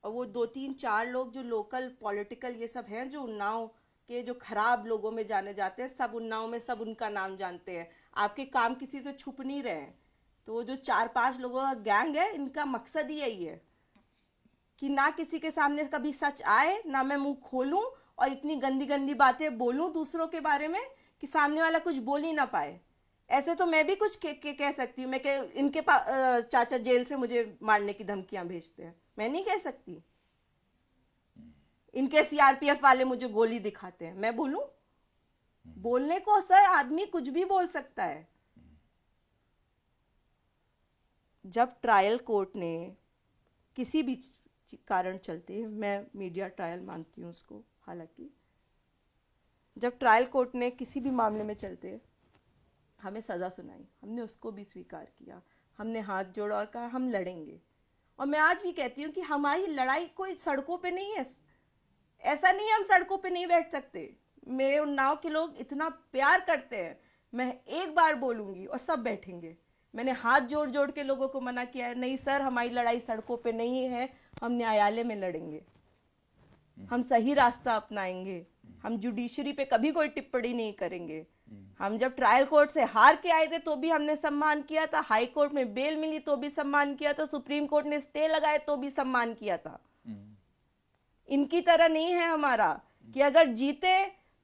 A: और वो 2-3-4 लोग जो लोकल पॉलिटिकल ये सब हैं, जो उन्नाव के जो खराब लोगों में जाने जाते हैं, सब उन्नाव में सब उनका नाम जानते हैं। आपके काम किसी से छुप नहीं रहे हैं। तो वो जो 4-5 लोगों का गैंग है, इनका मकसद ही यही है कि ना किसी के सामने कभी सच आए, ना मैं मुंह खोलूं और इतनी गंदी गंदी बातें बोलूं दूसरों के बारे में कि सामने वाला कुछ बोल ही ना पाए। ऐसे तो मैं भी कुछ कह सकती हूँ, मैं इनके चाचा जेल से मुझे मारने की धमकियां भेजते हैं, मैं नहीं कह सकती। इनके सीआरपीएफ वाले मुझे गोली दिखाते हैं, मैं बोलूं? बोलने को सर आदमी कुछ भी बोल सकता है। जब ट्रायल कोर्ट ने किसी भी कारण चलते, मैं मीडिया ट्रायल मानती हूँ उसको, हालांकि जब ट्रायल कोर्ट ने किसी भी मामले में चलते हमें सज़ा सुनाई, हमने उसको भी स्वीकार किया, हमने हाथ जोड़ा और कहा हम लड़ेंगे। और मैं आज भी कहती हूँ कि हमारी लड़ाई कोई सड़कों पे नहीं है। ऐसा नहीं है हम सड़कों पे नहीं बैठ सकते। मेरे उन्नाव के लोग इतना प्यार करते हैं, मैं एक बार बोलूँगी और सब बैठेंगे। मैंने हाथ जोड़ जोड़ के लोगों को मना किया है, नहीं सर हमारी लड़ाई सड़कों पे नहीं है, हम न्यायालय में लड़ेंगे, हम सही रास्ता अपनाएंगे, हम जुडिशरी पे कभी कोई टिप्पणी नहीं करेंगे। हम जब ट्रायल कोर्ट से हार के आए थे तो भी हमने सम्मान किया था, हाई कोर्ट में बेल मिली तो भी सम्मान किया था, सुप्रीम कोर्ट ने स्टे लगाए तो भी सम्मान किया था। इनकी तरह नहीं है हमारा कि अगर जीते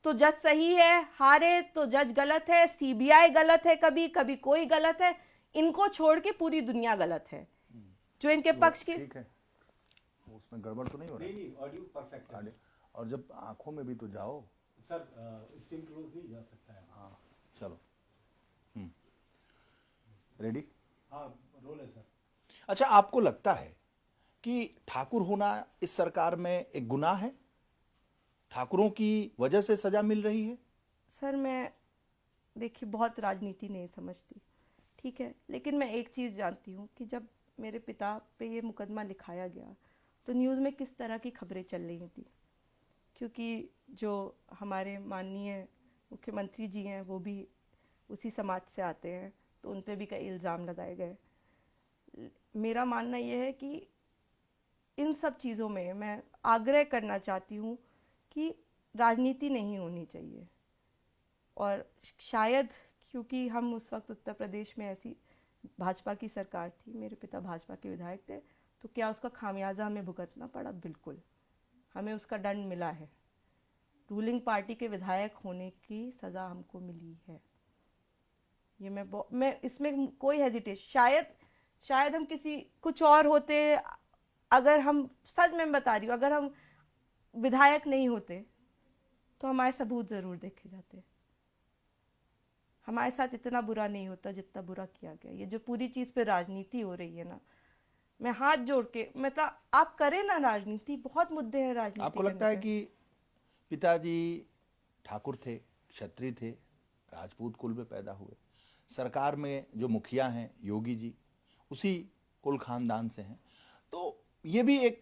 A: तो जज सही है, हारे तो जज गलत है, सीबीआई गलत है, कभी कभी कोई गलत है। इनको छोड़ के पूरी दुनिया गलत है जो इनके पक्ष की।
B: ठीक है, उसमें गड़बड़ तो नहीं हो रहा?
C: नहीं, ऑडियो परफेक्ट है।
B: और जब आंखों में भी तो जाओ
C: सर, स्टीम क्लोज नहीं जा सकता है।
B: हाँ चलो, रेडी?
C: हाँ, रोल है सर।
B: अच्छा, आपको लगता है कि ठाकुर होना इस सरकार में एक गुनाह है? ठाकुरों की वजह से सजा मिल रही है?
A: सर मैं देखिए बहुत राजनीति नहीं समझती, ठीक है, लेकिन मैं एक चीज़ जानती हूँ कि जब मेरे पिता पे ये मुकदमा लिखाया गया तो न्यूज़ में किस तरह की खबरें चल रही थी, क्योंकि जो हमारे माननीय मुख्यमंत्री जी हैं वो भी उसी समाज से आते हैं, तो उन पे भी कई इल्ज़ाम लगाए गए। मेरा मानना ये है कि इन सब चीज़ों में मैं आग्रह करना चाहती हूँ कि राजनीति नहीं होनी चाहिए। और शायद क्योंकि हम उस वक्त उत्तर प्रदेश में ऐसी भाजपा की सरकार थी, मेरे पिता भाजपा के विधायक थे, तो क्या उसका खामियाजा हमें भुगतना पड़ा? बिल्कुल, हमें उसका दंड मिला है। रूलिंग पार्टी के विधायक होने की सज़ा हमको मिली है। ये मैं इसमें कोई हेजिटेशन, शायद हम किसी कुछ और होते, अगर हम सच में बता रही हूँ, अगर हम विधायक नहीं होते तो हमारे सबूत ज़रूर देखे जाते, हमारे साथ इतना बुरा नहीं होता जितना बुरा किया गया। ये जो पूरी चीज़ पे राजनीति हो रही है ना, मैं हाथ जोड़ के मतलब आप करें ना राजनीति, बहुत मुद्दे हैं राजनीति।
B: आपको लगता है कि पिताजी ठाकुर थे, क्षत्रिय थे, राजपूत कुल में पैदा हुए, सरकार में जो मुखिया हैं योगी जी उसी कुल खानदान से हैं, तो ये भी एक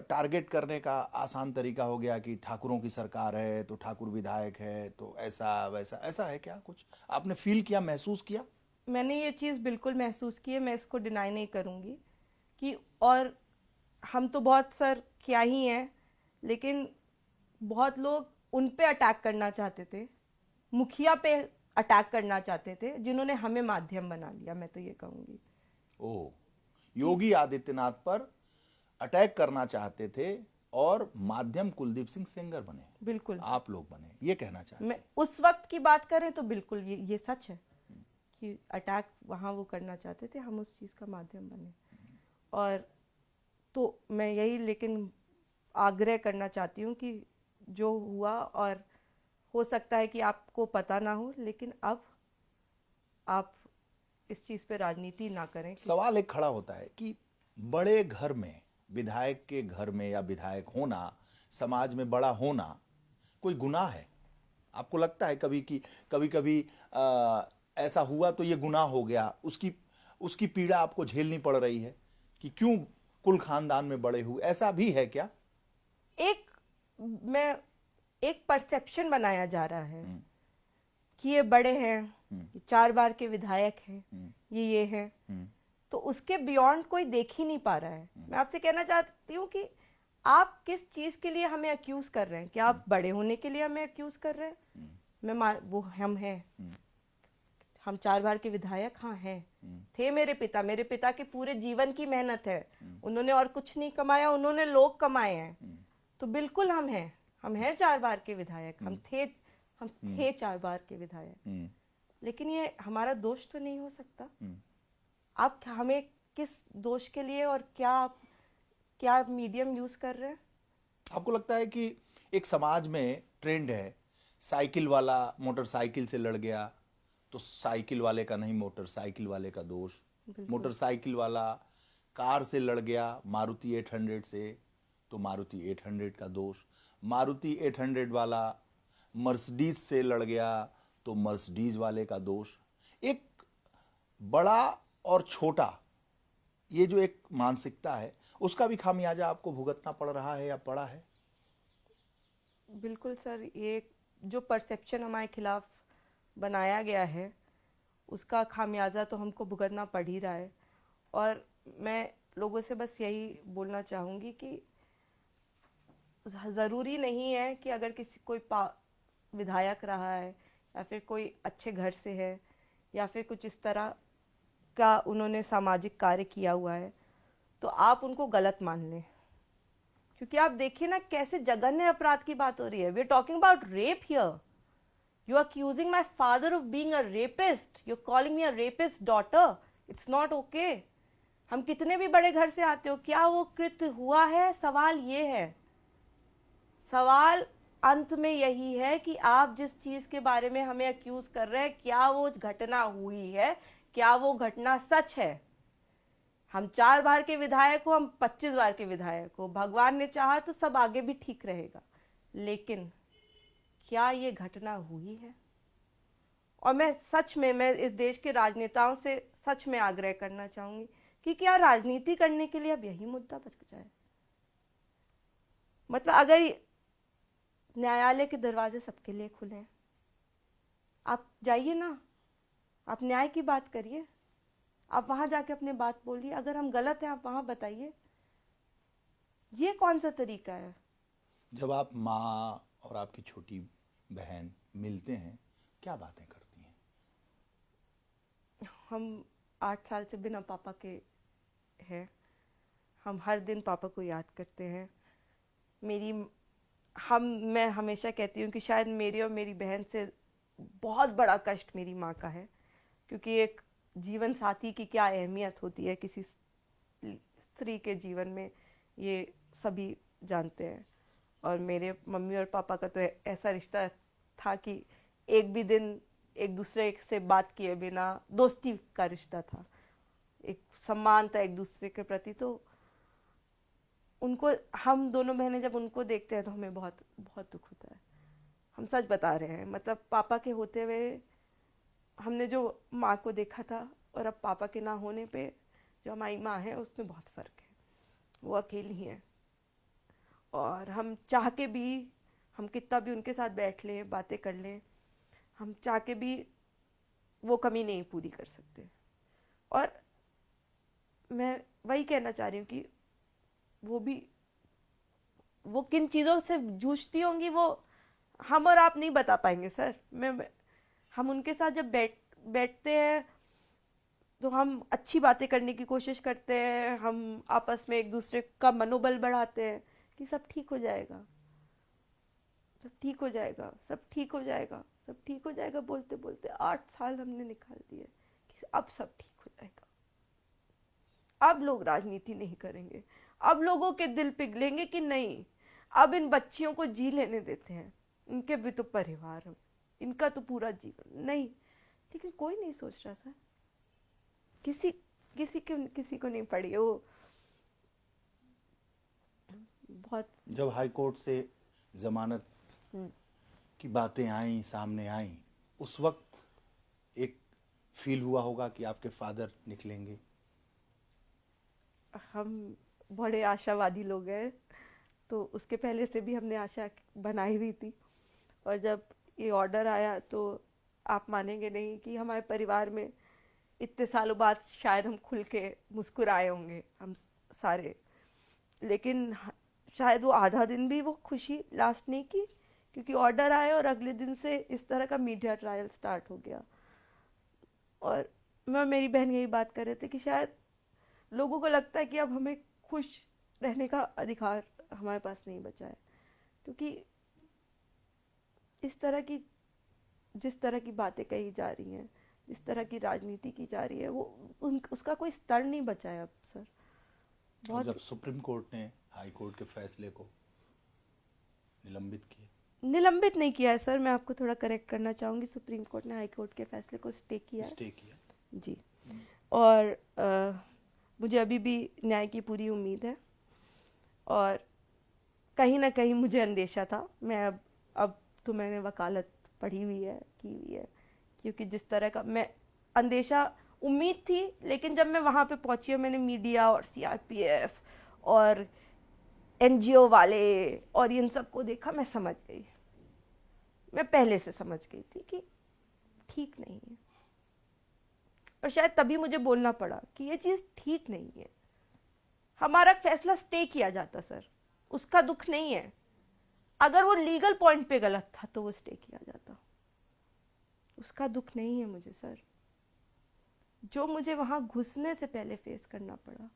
B: टारगेट करने का आसान तरीका हो गया कि ठाकुरों की सरकार है तो ठाकुर विधायक है, तो ऐसा वैसा, ऐसा है क्या? कुछ आपने फील किया, महसूस किया?
A: मैंने ये चीज़ बिल्कुल महसूस की है, मैं इसको डिनाई नहीं करूँगी कि, और हम तो बहुत सर क्या ही हैं, लेकिन बहुत लोग उन पे अटैक करना चाहते थे, मुखिया पे अटैक करना चाहते थे, जिन्होंने हमें माध्यम बना लिया, मैं तो ये कहूँगी।
B: ओह, योगी आदित्यनाथ पर अटैक करना चाहते थे और माध्यम कुलदीप सिंह सेंगर बने,
A: बिल्कुल
B: आप लोग बने, ये कहना चाहते
A: मैं उस वक्त की बात करें तो बिल्कुल ये सच है कि अटैक वहाँ वो करना चाहते थे, हम उस चीज़ का माध्यम बने। और तो मैं यही लेकिन आग्रह करना चाहती हूँ कि जो हुआ, और हो सकता है कि आपको पता ना हो, लेकिन अब आप इस चीज़ पे राजनीति ना करें।
B: सवाल एक खड़ा होता है कि बड़े घर में, विधायक के घर में या विधायक होना, समाज में बड़ा होना कोई गुनाह है? आपको लगता है कभी कि कभी ऐसा हुआ तो ये गुनाह हो गया, उसकी पीड़ा आपको झेलनी पड़ रही है कि क्यों कुल खानदान में बड़े हुए, ऐसा भी है क्या?
A: एक परसेप्शन बनाया जा रहा है कि ये बड़े हैं, 4 बार के विधायक हैं, ये है, तो उसके बियॉन्ड कोई देख ही नहीं पा रहा है। मैं आपसे कहना चाहती हूँ कि आप किस चीज के लिए हमें अक्यूज कर रहे हैं? क्या आप बड़े होने के लिए हमें अक्यूज कर रहे हैं? वो हम हैं, हम 4 बार के विधायक हाँ हैं, थे मेरे पिता के पूरे जीवन की मेहनत है, उन्होंने और कुछ नहीं कमाया, उन्होंने लोग कमाए हैं, तो बिल्कुल हम हैं 4 बार के विधायक, हम थे 4 बार के विधायक, लेकिन ये हमारा दोष तो नहीं हो सकता। आप हमें किस दोष के लिए और क्या मीडियम यूज कर रहे हैं?
B: आपको लगता है कि एक समाज में ट्रेंड है, साइकिल वाला मोटरसाइकिल से लड़ गया तो साइकिल वाले का नहीं, मोटरसाइकिल वाले का दोष, मोटरसाइकिल वाला कार से लड़ गया मारुति 800 से तो मारुति 800 का दोष, मारुति 800 वाला मर्सिडीज से लड़ गया तो मर्सिडीज वाले का दोष। एक बड़ा और छोटा ये जो एक मानसिकता है उसका भी खामियाजा आपको भुगतना पड़ रहा है या पड़ा है?
A: बिल्कुल सर, ये जो परसेप्शन हमारे खिलाफ बनाया गया है उसका खामियाजा तो हमको भुगतना पड़ ही रहा है। और मैं लोगों से बस यही बोलना चाहूँगी कि ज़रूरी नहीं है कि अगर कोई विधायक रहा है या फिर कोई अच्छे घर से है या फिर कुछ इस तरह का उन्होंने सामाजिक कार्य किया हुआ है तो आप उनको गलत मान लें, क्योंकि आप देखिए ना कैसे जघन्य अपराध की बात हो रही है। We are talking about rape here, you are accusing my father of being a rapist, you are calling me a rapist daughter, it's not okay. हम कितने भी बड़े घर से आते हो, क्या वो कृत्य हुआ है? सवाल ये है, सवाल अंत में यही है कि आप जिस चीज के बारे में हमें अक्यूज कर रहे हैं, क्या वो घटना हुई है, क्या वो घटना सच है? हम 4 बार के विधायक हो, हम 25 बार के विधायक हो, भगवान ने चाहा तो सब आगे भी ठीक रहेगा, लेकिन क्या ये घटना हुई है? और मैं इस देश के राजनेताओं से सच में आग्रह करना चाहूंगी कि क्या राजनीति करने के लिए अब यही मुद्दा बच जाए? मतलब अगर न्यायालय के दरवाजे सबके लिए खुले हैं, आप जाइए ना, आप न्याय की बात करिए, आप वहां जाके अपने बात बोलिए, अगर हम गलत हैं आप वहां बताइए। ये कौन सा तरीका है?
B: जब आप माँ और आपकी छोटी बहन मिलते हैं क्या बातें करती हैं?
A: हम 8 साल से बिना पापा के हैं, हम हर दिन पापा को याद करते हैं। मैं हमेशा कहती हूँ कि शायद मेरी और मेरी बहन से बहुत बड़ा कष्ट मेरी माँ का है, क्योंकि एक जीवन साथी की क्या अहमियत होती है किसी स्त्री के जीवन में, ये सभी जानते हैं। और मेरे मम्मी और पापा का तो ऐसा रिश्ता था कि एक भी दिन एक दूसरे से बात किए बिना दोस्ती का रिश्ता था, एक सम्मान था एक दूसरे के प्रति। तो उनको, हम दोनों बहनें जब उनको देखते हैं तो हमें बहुत बहुत दुख होता है। हम सच बता रहे हैं, मतलब पापा के होते हुए हमने जो माँ को देखा था और अब पापा के ना होने पे जो हमारी माँ है उसमें बहुत फ़र्क है। वो अकेली हैं और हम चाह के भी, हम कितना भी उनके साथ बैठ लें, बातें कर लें, हम चाह के भी वो कमी नहीं पूरी कर सकते। और मैं वही कहना चाह रही हूँ कि वो किन चीज़ों से जूझती होंगी वो हम और आप नहीं बता पाएंगे सर। हम उनके साथ जब बैठते हैं तो हम अच्छी बातें करने की कोशिश करते हैं, हम आपस में एक दूसरे का मनोबल बढ़ाते हैं कि सब ठीक हो जाएगा, सब ठीक हो जाएगा, सब ठीक हो जाएगा, सब ठीक हो जाएगा, बोलते बोलते 8 साल हमने निकाल दिए कि अब सब ठीक हो जाएगा। अब लोग राजनीति नहीं करेंगे, अब लोगों के दिल पिघलेंगे कि नहीं, अब इन बच्चियों को जी लेने देते हैं, इनके भी तो परिवार है, इनका तो पूरा जीवन नहीं। लेकिन कोई नहीं सोच रहा सर, किसी को नहीं पड़ी है वो। बहुत
B: जब हाई कोर्ट से जमानत की बातें आई, सामने आई, उस वक्त एक फील हुआ होगा कि आपके फादर निकलेंगे?
A: हम बड़े आशावादी लोग हैं, तो उसके पहले से भी हमने आशा बनाई हुई थी। और जब ये ऑर्डर आया तो आप मानेंगे नहीं कि हमारे परिवार में इतने सालों बाद शायद हम खुल के मुस्कुराए होंगे हम सारे, लेकिन शायद वो आधा दिन भी वो खुशी लास्ट नहीं की, क्योंकि ऑर्डर आया और अगले दिन से इस तरह का मीडिया ट्रायल स्टार्ट हो गया। और मैं और मेरी बहन यही बात कर रहे थे कि शायद लोगों को लगता है कि अब हमें खुश रहने का अधिकार हमारे पास नहीं बचा है, क्योंकि इस तरह की जिस तरह की बातें कही जा रही हैं, जिस तरह की राजनीति की जा रही है, वो उसका कोई स्तर नहीं बचा है अब सर।
B: और
A: बहुत
B: जब सुप्रीम कोर्ट ने हाई कोर्ट के फैसले को निलंबित किया,
A: निलंबित नहीं किया है सर, मैं आपको थोड़ा करेक्ट करना चाहूँगी, सुप्रीम कोर्ट ने हाई कोर्ट के फैसले को स्टे किया है
B: स्टे किया,
A: जी। और मुझे अभी भी न्याय की पूरी उम्मीद है, और कहीं ना कहीं मुझे अंदेशा था, मैं अब तो मैंने वकालत पढ़ी हुई है, की हुई है, क्योंकि जिस तरह का मैं अंदेशा उम्मीद थी, लेकिन जब मैं वहाँ पे पहुँची और मैंने मीडिया और सीआरपीएफ और एनजीओ वाले और इन सब को देखा, मैं समझ गई, मैं पहले से समझ गई थी कि ठीक नहीं है, और शायद तभी मुझे बोलना पड़ा कि ये चीज़ ठीक नहीं है। हमारा फैसला स्टे किया जाता सर, उसका दुख नहीं है, अगर वो लीगल पॉइंट पे गलत था तो वो स्टे किया जाता, उसका दुख नहीं है मुझे सर। जो मुझे वहां घुसने से पहले फेस करना पड़ा,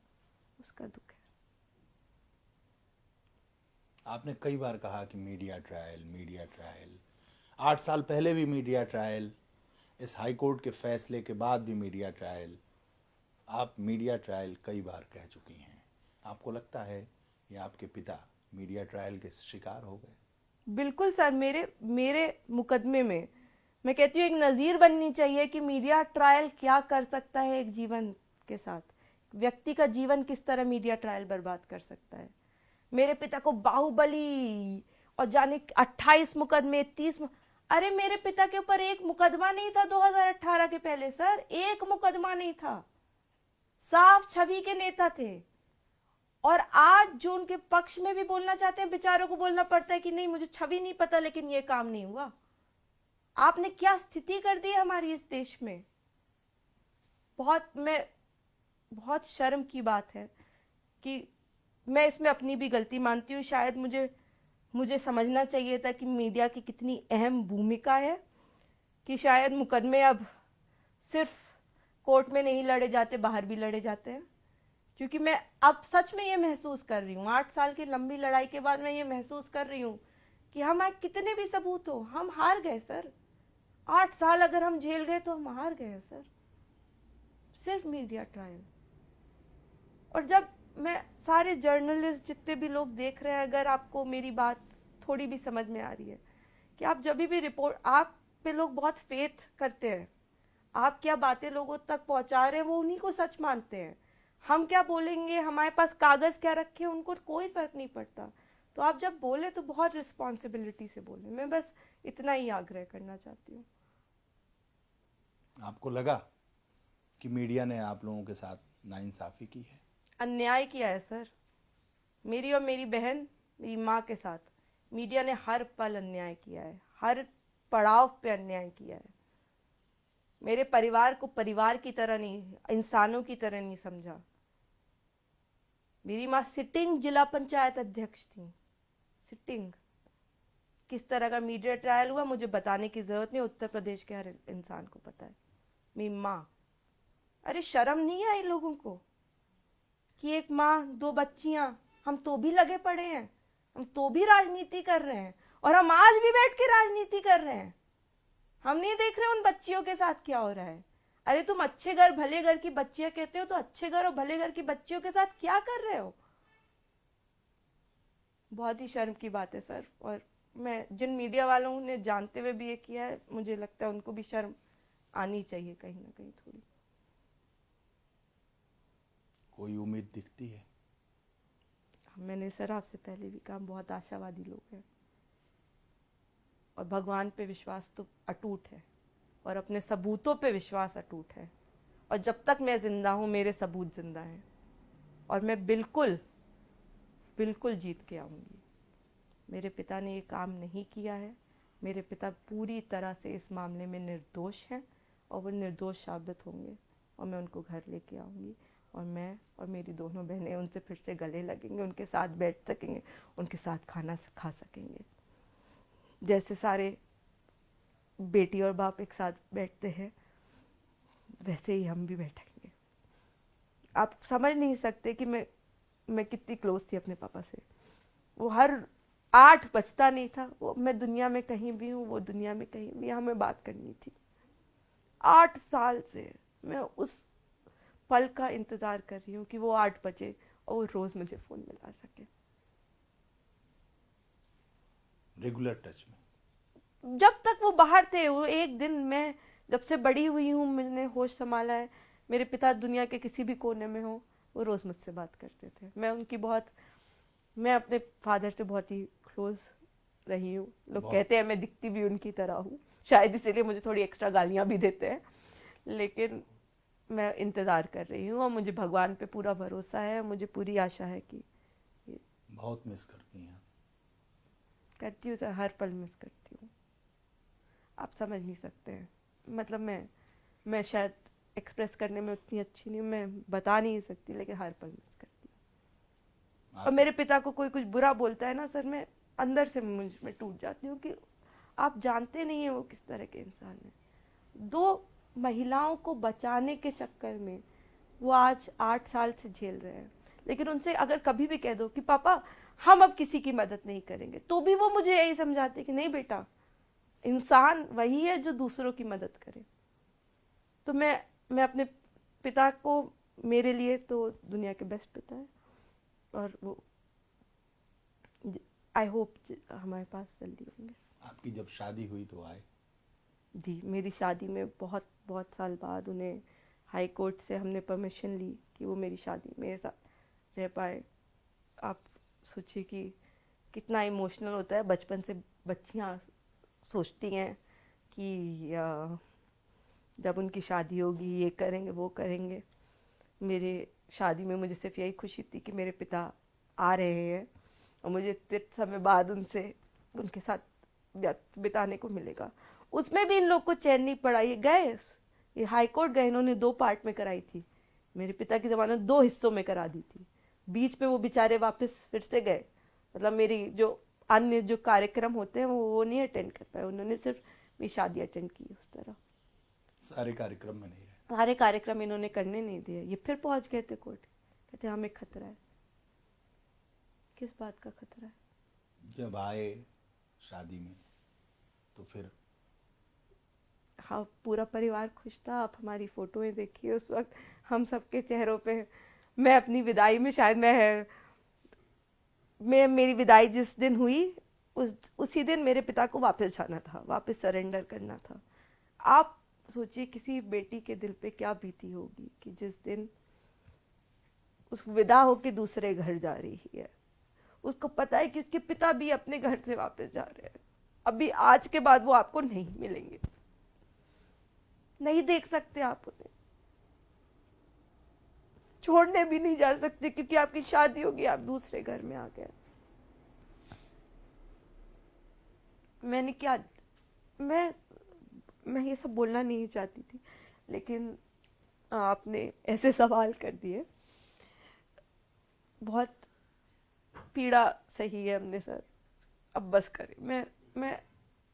A: उसका दुख है।
B: आपने कई बार कहा कि मीडिया ट्रायल, 8 साल पहले भी मीडिया ट्रायल, इस हाई कोर्ट के फैसले के बाद भी मीडिया ट्रायल, आप मीडिया ट्रायल कई बार कह चुकी हैं। आपको लगता है कि आपके पिता मीडिया ट्रायल के शिकार हो गए?
A: बिल्कुल सर, मेरे मुकदमे में मैं कहती हूँ एक नज़ीर बननी चाहिए कि मीडिया ट्रायल क्या कर सकता है एक जीवन के साथ, व्यक्ति का जीवन किस तरह मीडिया ट्रायल बर्बाद कर सकता है। मेरे पिता को बाहुबली और जाने 28 मुकदमे, 30 अरे मेरे पिता के ऊपर एक मुकदमा नहीं था 2018 के पहले सर, एक मुकदमा नहीं था, साफ छवि के नेता थे, और आज जो उनके पक्ष में भी बोलना चाहते हैं, बेचारों को बोलना पड़ता है कि नहीं मुझे छवि नहीं पता लेकिन ये काम नहीं हुआ। आपने क्या स्थिति कर दी है हमारी इस देश में। बहुत शर्म की बात है कि मैं इसमें अपनी भी गलती मानती हूँ। शायद मुझे समझना चाहिए था कि मीडिया की कितनी अहम भूमिका है, कि शायद मुकदमे अब सिर्फ कोर्ट में नहीं लड़े जाते, बाहर भी लड़े जाते हैं, क्योंकि मैं अब सच में ये महसूस कर रही हूँ, 8 साल की लंबी लड़ाई के बाद मैं ये महसूस कर रही हूँ कि हमारे कितने भी सबूत हो, हम हार गए सर। 8 साल अगर हम झेल गए तो हम हार गए सर, सिर्फ मीडिया ट्रायल। और जब मैं सारे जर्नलिस्ट जितने भी लोग देख रहे हैं, अगर आपको मेरी बात थोड़ी भी समझ में आ रही है कि आप जब भी रिपोर्ट, आप पे लोग बहुत फेथ करते हैं, आप क्या बातें लोगों तक पहुंचा रहे हैं वो उन्हीं को सच मानते हैं। हम क्या बोलेंगे, हमारे पास कागज क्या रखे हैं, उनको कोई फर्क नहीं पड़ता। तो आप जब बोले तो बहुत रिस्पॉन्सिबिलिटी से बोले, मैं बस इतना ही आग्रह करना चाहती हूँ।
B: आपको लगा कि मीडिया ने आप लोगों के साथ नाइंसाफी की है?
A: अन्याय किया है सर, मेरी और मेरी बहन, मेरी माँ के साथ मीडिया ने हर पल अन्याय किया है, हर पड़ाव पे अन्याय किया है। मेरे परिवार को परिवार की तरह नहीं, इंसानों की तरह नहीं समझा। मेरी माँ सिटिंग जिला पंचायत अध्यक्ष थी, सिटिंग। किस तरह का मीडिया ट्रायल हुआ मुझे बताने की जरूरत नहीं, उत्तर प्रदेश के हर इंसान को पता है। मेरी माँ, अरे शर्म नहीं आई लोगों को कि एक माँ, 2 बच्चियां, हम तो भी लगे पड़े हैं, हम तो भी राजनीति कर रहे हैं, और हम आज भी बैठ के राजनीति कर रहे हैं। हम नहीं देख रहे उन बच्चियों के साथ क्या हो रहा है। अरे तुम अच्छे घर भले घर की बच्चियां कहते हो, तो अच्छे घर और भले घर की बच्चियों के साथ क्या कर रहे हो। बहुत ही शर्म की बात है सर, और मैं जिन मीडिया वालों ने जानते हुए भी ये किया है, मुझे लगता है उनको भी शर्म आनी चाहिए कहीं ना कहीं थोड़ी।
B: कोई उम्मीद दिखती है?
A: मैंने सर आपसे पहले भी कहा, बहुत आशावादी लोग हैं, और भगवान पे विश्वास तो अटूट है, और अपने सबूतों पे विश्वास अटूट है, और जब तक मैं जिंदा हूं मेरे सबूत जिंदा हैं, और मैं बिल्कुल जीत के आऊंगी। मेरे पिता ने ये काम नहीं किया है, मेरे पिता पूरी तरह से इस मामले में निर्दोष हैं, और वो निर्दोष साबित होंगे, और मैं उनको घर लेके आऊंगी, और मैं और मेरी दोनों बहनें उनसे फिर से गले लगेंगे, उनके साथ बैठ सकेंगे, उनके साथ खाना खा सकेंगे, जैसे सारे बेटी और बाप एक साथ बैठते हैं। वैसे ही हम भी बैठेंगे। आप समझ नहीं सकते कि मैं कितनी क्लोज थी अपने पापा से। वो हर 8 बजता नहीं था, वो मैं दुनिया में कहीं भी हूँ, वो दुनिया में कहीं भी, हमें बात करनी थी। 8 साल से मैं उस पल का इंतजार कर रही हूँ कि वो 8 बजे और वो रोज मुझे फोन मिला सके।
B: रेगुलर टच में।
A: जब तक वो बाहर थे, वो एक दिन, मैं जब से बड़ी हुई हूँ, मैंने होश संभाला है, मेरे पिता दुनिया के किसी भी कोने में हो, वो रोज मुझसे बात करते थे। मैं अपने फादर से बहुत ही क्लोज रही हूँ। लोग कहते हैं मैं दिखती भी उनकी तरह हूँ, शायद इसीलिए मुझे थोड़ी एक्स्ट्रा गालियाँ भी देते हैं, लेकिन मैं इंतज़ार कर रही हूँ और मुझे भगवान पे पूरा भरोसा है, मुझे पूरी आशा है कि
B: बहुत मिस करती हैं।
A: करती हूँ सर, हर पल मिस करती हूँ। आप समझ नहीं सकते हैं, मतलब मैं शायद एक्सप्रेस करने में उतनी अच्छी नहीं हूँ, मैं बता नहीं सकती, लेकिन हर पल मिस करती हूँ। और मेरे पिता को कोई कुछ बुरा बोलता है ना सर, मैं अंदर से मैं टूट जाती हूँ कि आप जानते नहीं है वो किस तरह के इंसान है। 2 महिलाओं को बचाने के चक्कर में वो आज 8 साल से झेल रहे हैं, लेकिन उनसे अगर कभी भी कह दो कि पापा हम अब किसी की मदद नहीं करेंगे, तो भी वो मुझे यही समझाते कि नहीं बेटा, इंसान वही है जो दूसरों की मदद करे। तो मैं अपने पिता को, मेरे लिए तो दुनिया के बेस्ट पिता है, और वो आई होप हमारे पास जल्दी होंगे।
B: आपकी जब शादी हुई तो आए?
A: जी, मेरी शादी में बहुत बहुत साल बाद उन्हें हाई कोर्ट से हमने परमिशन ली कि वो मेरी शादी मेरे साथ रह पाए। आप सोचिए कि कितना इमोशनल होता है। बचपन से बच्चियां सोचती हैं कि जब उनकी शादी होगी ये करेंगे वो करेंगे। मेरे शादी में मुझे सिर्फ यही खुशी थी कि मेरे पिता आ रहे हैं और मुझे इतने समय बाद उनके साथ वक्त बिताने को मिलेगा। उसमें भी इन लोग को चैन नहीं पड़ा। ये हाई कोर्ट गए, इन्होंने 2 पार्ट में कराई थी। मेरे पिता की ज़मानत 2 हिस्सों में करा दी थी। बीच में वो बेचारे वापस फिर से गए, मतलब मेरी जो अन्य जो कार्यक्रम होते हैं वो नहीं अटेंड कर पाए। उन्होंने सिर्फ मेरी शादी अटेंड की। उस तरह
B: सारे कार्यक्रम में नहीं रहे।
A: सारे कार्यक्रम इन्होंने करने नहीं दिए। ये फिर पहुंच गए थे कोर्ट, कहते हमें खतरा है। किस बात का खतरा है?
B: जब आए शादी में तो फिर
A: हाँ, पूरा परिवार खुश था। आप हमारी फोटोएं देखिए, उस वक्त हम सबके चेहरों पे, मैं अपनी विदाई में शायद मेरी विदाई जिस दिन हुई उसी दिन मेरे पिता को वापस जाना था, वापस सरेंडर करना था। आप सोचिए किसी बेटी के दिल पे क्या बीती होगी कि जिस दिन उस विदा होके दूसरे घर जा रही है, उसको पता है कि उसके पिता भी अपने घर से वापस जा रहे हैं। अभी आज के बाद वो आपको नहीं मिलेंगे, नहीं देख सकते आप उन्हें, छोड़ने भी नहीं जा सकते क्योंकि आपकी शादी होगी, आप दूसरे घर में आ गए। मैंने क्या, मैं ये सब बोलना नहीं चाहती थी, लेकिन आपने ऐसे सवाल कर दिए। बहुत पीड़ा सही है हमने सर, अब बस करें। मैं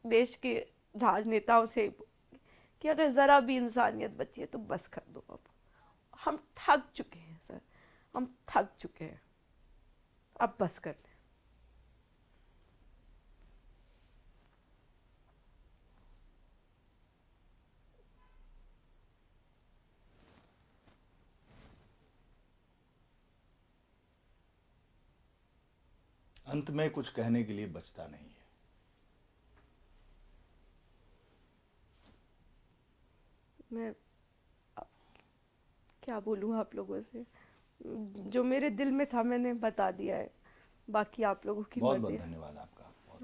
A: देश के राजनेताओं से कि अगर ज़रा भी इंसानियत बची है तो बस कर दो। अब हम थक चुके हैं सर, हम थक चुके हैं, अब बस कर दें।
B: अंत में कुछ कहने के लिए बचता नहीं है।
A: मैं क्या बोलूँ आप लोगों से, जो मेरे दिल में था मैंने बता दिया है, बाकी आप लोगों की
B: बहुत
A: मर्जी
B: बहुत
A: है।
B: धन्यवाद आपका। बहुत